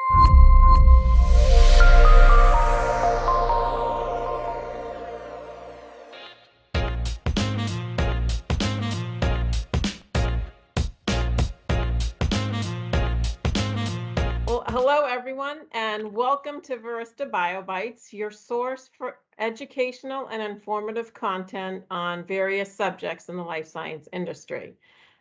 Well, hello everyone, and welcome to Verista BioBytes, your source for educational and informative content on various subjects in the life science industry.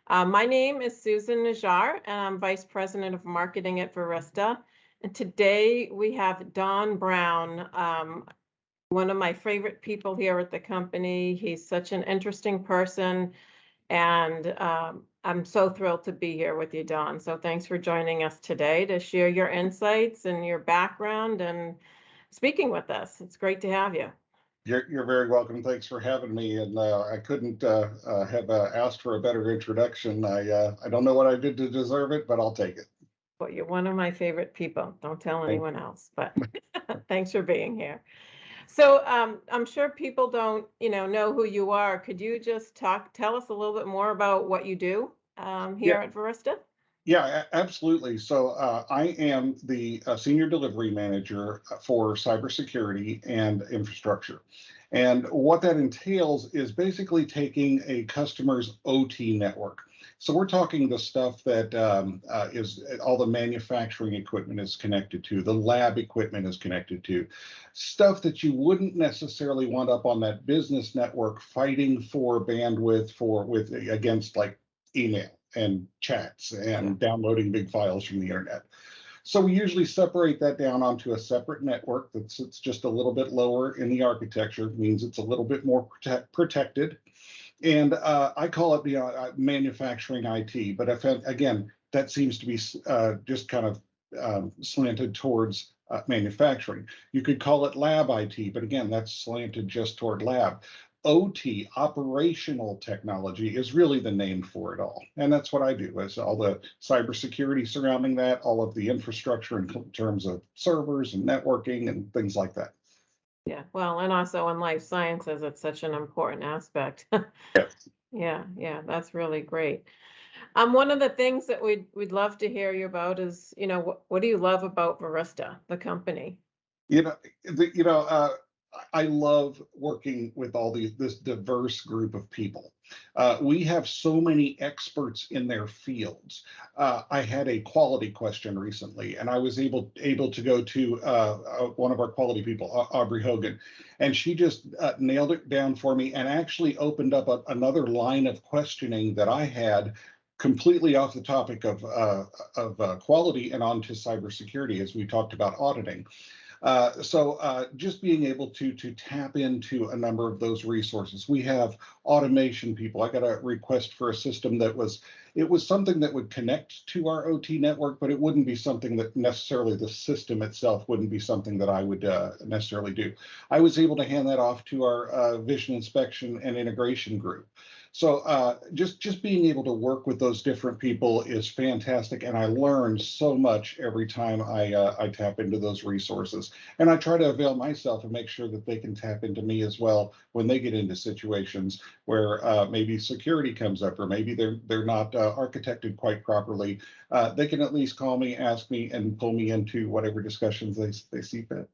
My name is Susan Najjar, and I'm Vice President of Marketing at Verista. And today we have Don Brown, one of my favorite people here at the company. He's such an interesting person, and I'm so thrilled to be here with you, Don. So thanks for joining us today to share your insights and your background and speaking with us. It's great to have you. You're very welcome. Thanks for having me. And I couldn't have asked for a better introduction. I don't know what I did to deserve it, but I'll take it. Well, you're one of my favorite people. Don't tell anyone else, but thanks for being here. So I'm sure people don't, know who you are. Could you just tell us a little bit more about what you do here at Verista? Yeah, absolutely. So I am the Senior Delivery Manager for Cybersecurity and Infrastructure. And what that entails is basically taking a customer's OT network. So we're talking the stuff that is all the manufacturing equipment is connected to, the lab equipment is connected to, stuff that you wouldn't necessarily want up on that business network fighting for bandwidth against like email and chats and downloading big files from the internet. So we usually separate that down onto a separate network that sits just a little bit lower in the architecture, means it's a little bit more protected. And I call it the manufacturing IT, but again, that seems to be just kind of slanted towards manufacturing. You could call it lab IT, but again, that's slanted just toward lab. OT, operational technology, is really the name for it all. And that's what I do, is all the cybersecurity surrounding that, all of the infrastructure in terms of servers and networking and things like that. Yeah, well, and also in life sciences, it's such an important aspect. Yes. Yeah, that's really great. One of the things that we'd love to hear you about is, what do you love about Verista, the company? You know, I love working with this diverse group of people. We have so many experts in their fields. I had a quality question recently, and I was able to go to one of our quality people, Aubrey Hogan, and she just nailed it down for me and actually opened up another line of questioning that I had completely off the topic of quality and onto cybersecurity, as we talked about auditing. So just being able to tap into a number of those resources. We have automation people. I got a request for a system that was something that would connect to our OT network, but it wouldn't be something that necessarily the system itself wouldn't be something that I would necessarily do. I was able to hand that off to our vision inspection and integration group. So just being able to work with those different people is fantastic, and I learn so much every time I tap into those resources. And I try to avail myself and make sure that they can tap into me as well when they get into situations where maybe security comes up, or maybe they're not architected quite properly. They can at least call me, ask me, and pull me into whatever discussions they see fit.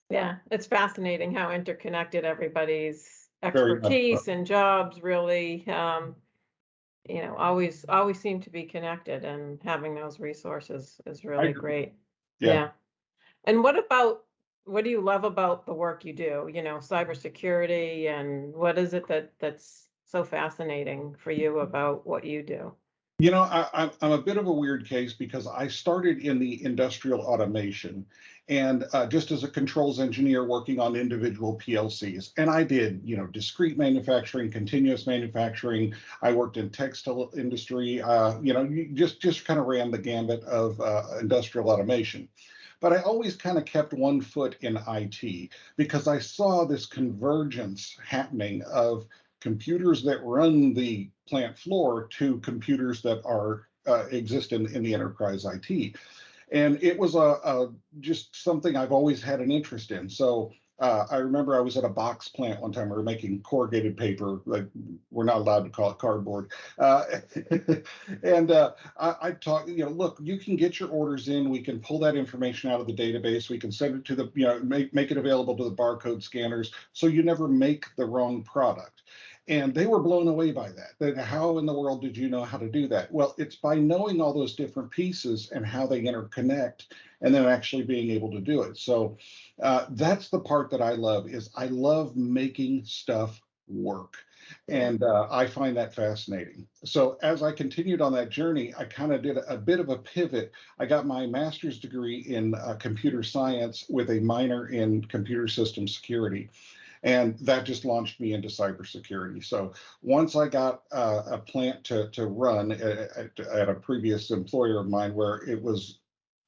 Yeah, it's fascinating how interconnected everybody's Very much so. expertise and jobs really, always seem to be connected, and having those resources is I really agree. great. Yeah. Yeah. And what do you love about the work you do, cybersecurity, and what is it that's so fascinating for you about what you do? I'm a bit of a weird case because I started in the industrial automation and just as a controls engineer working on individual PLCs. And I did, discrete manufacturing, continuous manufacturing. I worked in textile industry, you just kind of ran the gambit of industrial automation. But I always kind of kept one foot in IT because I saw this convergence happening of computers that run the plant floor to computers that are exist in the enterprise IT. And it was just something I've always had an interest in. So I remember I was at a box plant one time. We were making corrugated paper, like we're not allowed to call it cardboard. Uh, and I talk, look, you can get your orders in. We can pull that information out of the database. We can send it to the, make it available to the barcode scanners, so you never make the wrong product. And they were blown away by that. That how in the world did you know how to do that? Well, it's by knowing all those different pieces and how they interconnect, and then actually being able to do it. So that's the part that I love. Is I love making stuff work. Yeah. And I find that fascinating. So as I continued on that journey, I kind of did a bit of a pivot. I got my master's degree in computer science with a minor in computer system security. And that just launched me into cybersecurity. So once I got a plant to run at a previous employer of mine where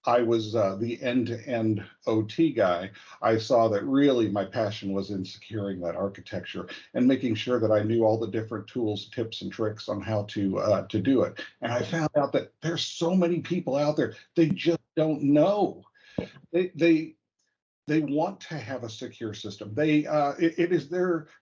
I was the end-to-end OT guy, I saw that really my passion was in securing that architecture and making sure that I knew all the different tools, tips, and tricks on how to do it. And I found out that there's so many people out there, they just don't know. Yeah. They want to have a secure system. It is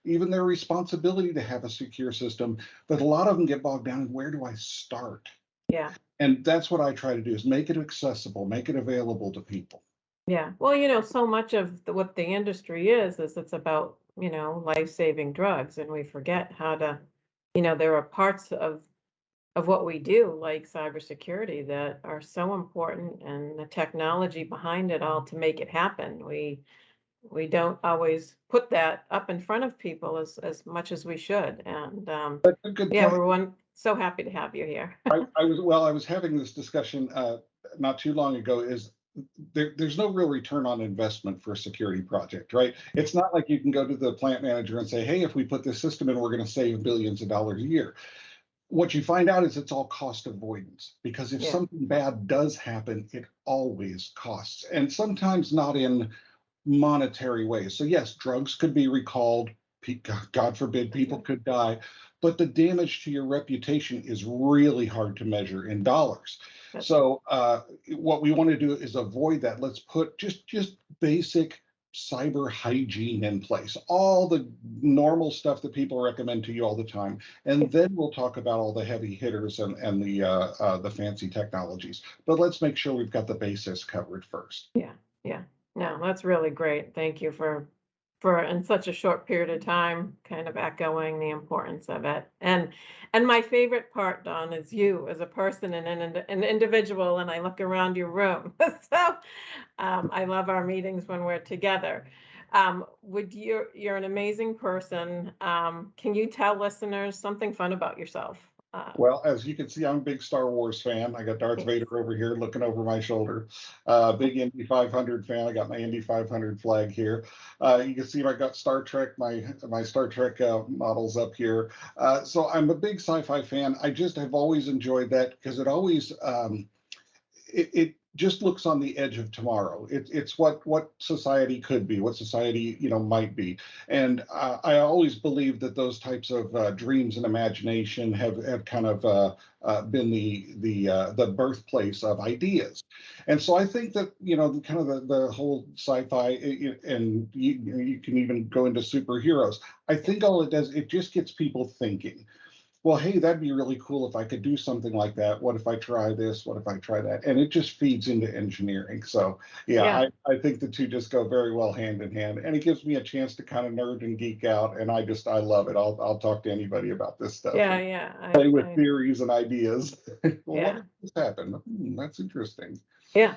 even their responsibility to have a secure system, but a lot of them get bogged down in where do I start? Yeah. And that's what I try to do is make it accessible, make it available to people. Yeah. Well, so much of what the industry is it's about, life-saving drugs, and we forget how to, there are parts of what we do, like cybersecurity, that are so important, and the technology behind it all to make it happen. We don't always put that up in front of people as much as we should. And That's a good yeah, point. we're so happy to have you here. I was having this discussion not too long ago. Is there's no real return on investment for a security project, right? It's not like you can go to the plant manager and say, hey, if we put this system in, we're going to save billions of dollars a year. What you find out is it's all cost avoidance, because if Yeah. something bad does happen, it always costs, and sometimes not in monetary ways. So yes, drugs could be recalled. God forbid, That's people right. could die, but the damage to your reputation is really hard to measure in dollars. That's right. So what we want to do is avoid that. Let's put just basic cyber hygiene in place, all the normal stuff that people recommend to you all the time, and then we'll talk about all the heavy hitters and the fancy technologies. But let's make sure we've got the basis covered first. Yeah, yeah. No, that's really great. Thank you for in such a short period of time, kind of echoing the importance of it. And my favorite part, Don, is you as a person and an individual. And I look around your room, so I love our meetings when we're together. Would you're an amazing person. Can you tell listeners something fun about yourself? Well, as you can see, I'm a big Star Wars fan. I got Darth Yes. Vader over here looking over my shoulder. Big Indy 500 fan. I got my Indy 500 flag here. You can see I got Star Trek, my Star Trek models up here. So I'm a big sci-fi fan. I just have always enjoyed that because it always it just looks on the edge of tomorrow. It's what society could be, what society might be, and I always believe that those types of dreams and imagination have kind of been the birthplace of ideas, and so I think that kind of the whole sci-fi and you can even go into superheroes. I think all it does, it just gets people thinking, well, hey, that'd be really cool if I could do something like that. What if I try this? What if I try that? And it just feeds into engineering. So yeah, Yeah. I think the two just go very well hand in hand. And it gives me a chance to kind of nerd and geek out. And I love it. I'll talk to anybody about this stuff Yeah. and Yeah. play with theories and ideas. Well, what Yeah. if this happened? That's interesting. Yeah.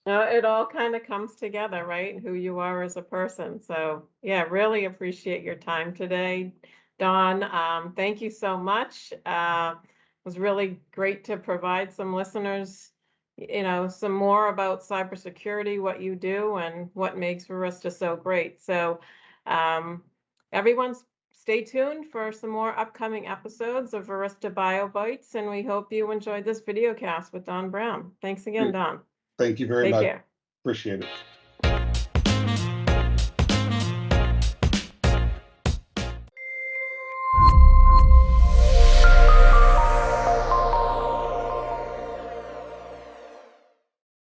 It all kind of comes together, right? Who you are as a person. So, yeah, really appreciate your time today, Dawn. Thank you so much. It was really great to provide some listeners, some more about cybersecurity, what you do, and what makes Verista so great. So, um, everyone, stay tuned for some more upcoming episodes of Verista BioBytes, and we hope you enjoyed this video cast with Don Brown. Thanks again, Don. Thank you very Take much. care. Appreciate it.